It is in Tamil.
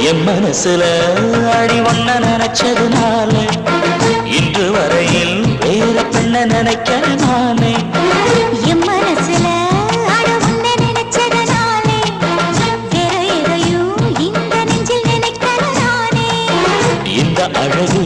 என் மனசுல அடி ஒன்ன நினைச்சதுனால இன்று வரையில் வேற பெண்ண நினைக்கிற நானே என் மனசுல அட உன்னை நினைச்சதுனாலே வேற எதையும் இந்த நெஞ்சில் நினைக்கிற நானே இந்த அழகு